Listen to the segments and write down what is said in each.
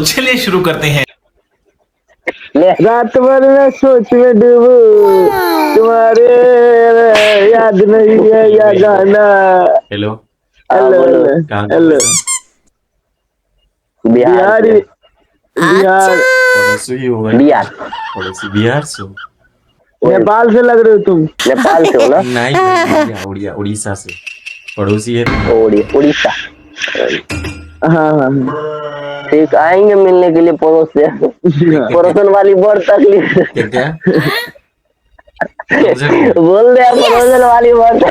चलिए शुरू करते हैं। रात भर मैं सोच में डूबूं, तुम्हारे याद नहीं है या गाना। हेलो हेलो कहाँ हेलो बिहार बिहारी बिहार पड़ोसी ही होगा। बिहार पड़ोसी बिहार से हो? नेपाल से लग रहे हो तुम। नेपाल से हो ना? नहीं भाई, उड़िया उड़ीसा से पड़ोसी है। उड़ीसा। हाँ हाँ ठीक, आएंगे मिलने के लिए पड़ोस से। पड़ोसन वाली बहुत तकलीफ। क्या क्या समझे? बोल रहे हैं पड़ोसन वाली बहुत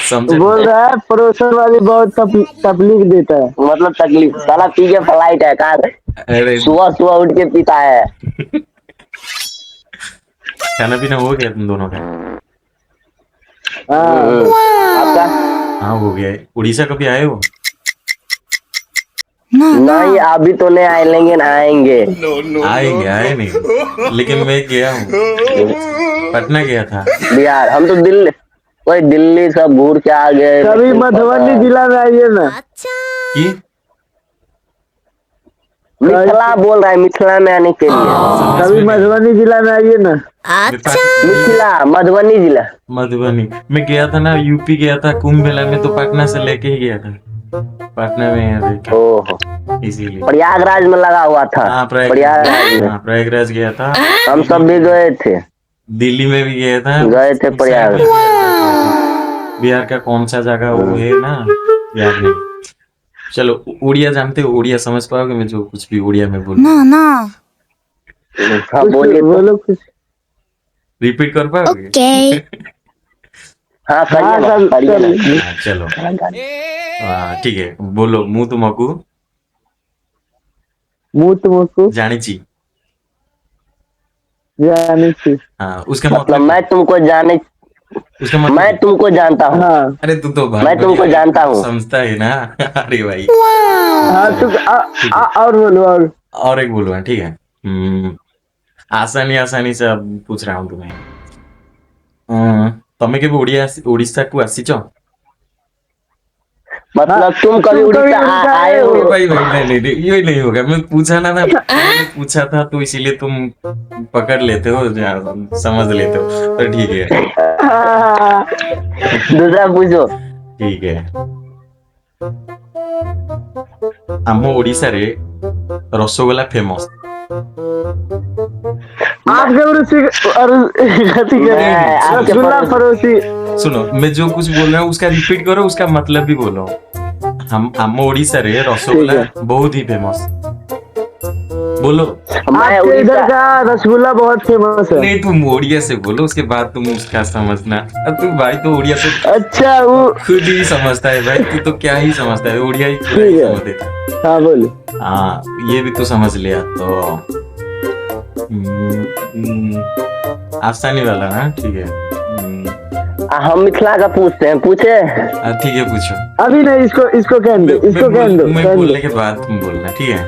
समझे? बोल रहा है पड़ोसन वाली बहुत तकलीफ देता है। मतलब तकलीफ, साला पी के फ्लाइट है का? अरे सुबह सुबह उठ के पीता है। खाना पीना हो गया तुम दोनों का? आपका? हाँ हो गया है। उड़ीसा कभी आए हो? नहीं अभी तो नहीं आए, लेकिन आएंगे। आएंगे, आए नहीं, लेकिन मैं गया हूँ, पटना गया था। बिहार, हम तो दिल्ली, कोई दिल्ली सब घूर के आ गए। कभी मधुबनी जिला में आइए ना। कि मिथिला बोल रहा है, मिथिला में आने के लिए। कभी मधुबनी जिला में आइए ना। मिथिला मधुबनी जिला। मधुबनी मैं गया था ना, यूपी गया था कुंभ मेला में, तो पटना से लेके ही गया था। पटना में है देखा, ओहो, इसीलिए। प्रयागराज में लगा हुआ था। हाँ प्रयागराज में प्रयागराज गया था। हम सब भी गए थे। दिल्ली में भी गया था। गए थे प्रयागराज। बिहार का कौन सा जगह वो है ना, याद नहीं। चलो, उड़िया जानते हो? उड़िया समझ पाओगे मैं जो कुछ भी उड़िया में बोलूं? हाँ बोलिए, बोलो कुछ। रिपीट कर पाओगे? हाँ करिए ना, करिए ना। हाँ, चलो ठीक है, बोलो। मुँह तुमको मुँह तुमको जानिची। जाने की। हाँ, उसका मतलब मैं तुमको जाने, उसका मतलब मैं तुमको जानता हूँ। हाँ अरे तू तो भाई मैं तुमको जानता हूँ। समझता है ना। अरे भाई, हाँ तुम और बोलो और एक बोलो, ठीक है। आसानी आसानी से अब पूछ रहा हूँ तुम्हें। तमें केबे उड़ीसा को आसीच? मतलब तुम कभी उड़ीसा आए हो? भाई नहीं, ये नहीं होगा। मैं पूछा ना मैंने पूछा था, तो इसीलिए तुम पकड़ लेते हो, समझ लेते हो, तो ठीक है। दूसरा पूछो। ठीक है। आम ओडिशा रे रसगोला फेमस। आपके रसगुल्ला पड़ोसी। सुनो, मैं जो कुछ बोल रहा हूँ उसका रिपीट करो, उसका मतलब भी बोलो। हम ओडिशा रे रसगोला बहुत ही फेमस। बोलो। आपके इधर का रसगुल्ला बहुत फेमस है। नहीं, तुम ओडिया से बोलो, उसके बाद तुम उसका समझना। अब तू भाई तो ओडिया से अच्छा, वो खुद ही समझता है भाई। तू तो क्या ही समझता है, ओडिया ही समझ देता। हाँ बोलो। हाँ, ये भी तो समझ लिया तो। आसानी वाला ना, ठीक है। हम मिथिला का पूछते हैं, पूछे? ठीक है, पूछो। अभी नहीं, इसको कहने दो, इसको कहने दो। मैं बोलने के बाद तुम बोलना, ठीक है?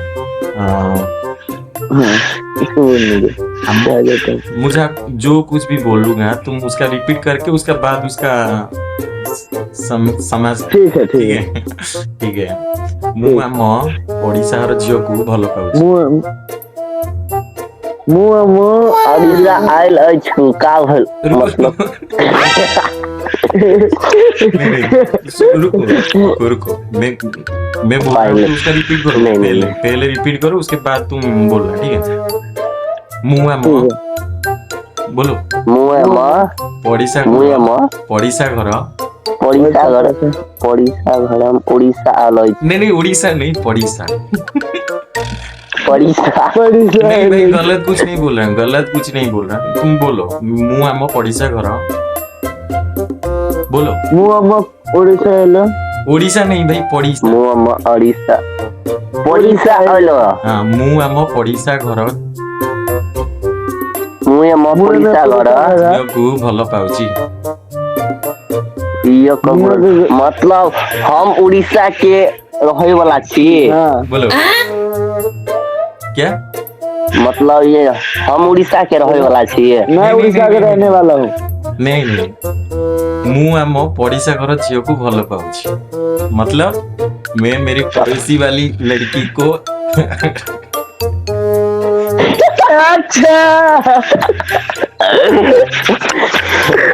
इसको बोलने दो। मुझे जो कुछ भी बोलूंगा तुम उसका रिपीट करके उसका बाद उसका समझ। ठीक है ठीक है। ମୁଁ ଆମ ଓଡିଶାର ଝିଅକୁ ଭଲ ପାଉଛି। ମୁଁ ଆମ ओडिशा आयल अछि का भल मतलब। रुको, मैं बोल रहा हूँ, उसका रिपीट करो। पहले रिपीट करो, उसके बाद तुम बोलना, ठीक है? ମୁଁ ଆମ बोलो। ମୁଁ ଆମ ପଡିଶା ଘର ओडिशा आयल। नहीं, उड़ीसा नहीं, पड़ीसा। नहीं भाई, गलत कुछ नहीं बोल रहा हूँ, तुम बोलो। ମୁଁ ଆମ ପଡିଶା ଘର। बोलो। ମୁଁ ଆମ ओडिशा नहीं भाई, पड़ीसा। ମୁଁ ଆମ ओडिशा आयल। हाँ, ମୁଁ ଆମ ପଡିଶା ଘର ମୁଁ ଆମ ओडिशा घर ଝିଅକୁ ଭଲ ପାଉଛି। मतलब हम उड़ीसा के रहे वाला छी। बोलो। क्या मतलब ये हम उड़ीसा के रहे वाला छी। मैं उड़ीसा के रहने वाला हूँ। नहीं, ମୁଁ ଆମ पड़ीसा घर ଝିଅକୁ ଭଲ ପାଉଛି। मतलब मैं मेरी पड़ोसी वाली लड़की को अच्छा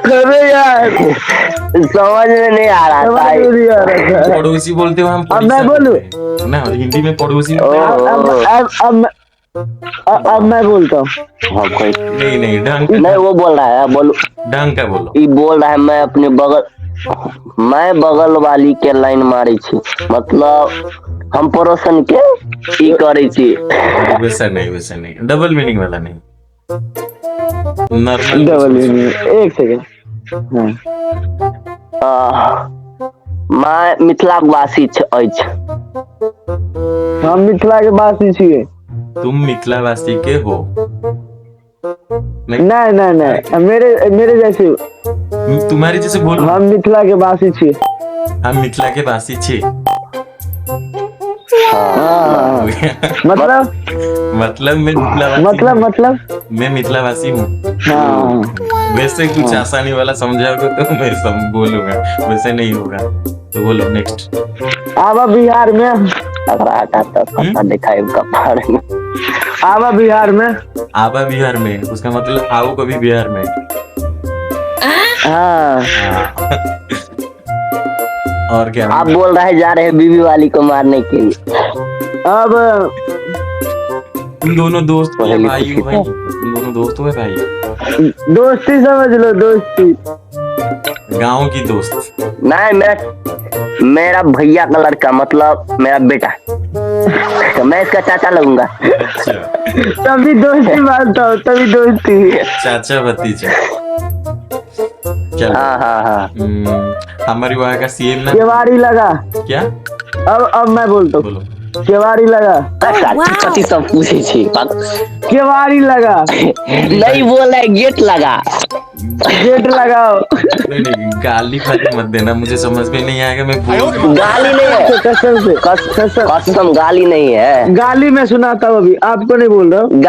अरे यार समझ में नहीं आ रहा था। समझ में नहीं आ रहा था। पड़ोसी बोलते हो हम अब मैं पड़ोसा बोलूं? बोलते हैं। ना हिंदी में पड़ोसी अब अब मैं बोलता हूँ। हाँ, कोई नहीं नहीं ढंग नहीं, वो बोल रहा है, बोलो। ढंग का बोलो। ई बोल रहा है मैं बगल वाली के लाइन मारी छी, मतलब हम पड़ोसन के ई करे छी। वैसा नहीं डबल मीनिंग वाला नहीं, नॉर्मल डबल एक सेकेंड। मैं मिथिला वासी अछि। हम मिथिला के वासी छियै। तुम मिथिला वासी के हो? नहीं नहीं नहीं, मेरे जैसे तुम्हारी जैसे बोलो। हम मिथिला के वासी छियै। हम मिथिला के वासी छे। हाँ, हो गया। मतलब मतलब मैं मिथिलावासी मैं मिथिलावासी हूँ। हाँ वैसे कुछ आसानी वाला समझाओगे तो मैं बोलूंगा, वैसे नहीं होगा। तो बोलो नेक्स्ट। आवा बिहार में। दिखाई कपाड़ में। आवा बिहार में। आवा बिहार में, उसका मतलब आओ कभी बिहार में। हाँ और क्या? आप बोल रहे जा रहे हैं बीवी वाली को मारने के लिए। अब तुम दोनों दोस्त हो या भाई हो? भाई तुम दोनों दोस्त हो या भाई? दोस्ती समझ लो, दोस्ती। गांव की दोस्त? नहीं, मेरा भैया का लड़का, मतलब मेरा बेटा। तो मैं इसका चाचा लगूंगा। अच्छा, तभी दोस्ती मानता हूँ, तभी दोस्ती। चाचा भतीजा। चलो। हाँ। हमारी वहाँ का सीएम ना केवाड़ी लगा। क्या? अब मैं बोलता हूँ। बोलो। केवाड़ी लगा। कथी सब पूछे छी? केवाड़ी लगा। नहीं बोल रहे, गेट लगा। गेट लगाओ। नहीं गाली फाली मत देना, मुझे समझ में नहीं आएगा। मैं बोल गाली नहीं है, कसम से कसम गाली नहीं है। गाली मैं सुनाता हूँ, अभी आपको नहीं बोल रहा हूँ।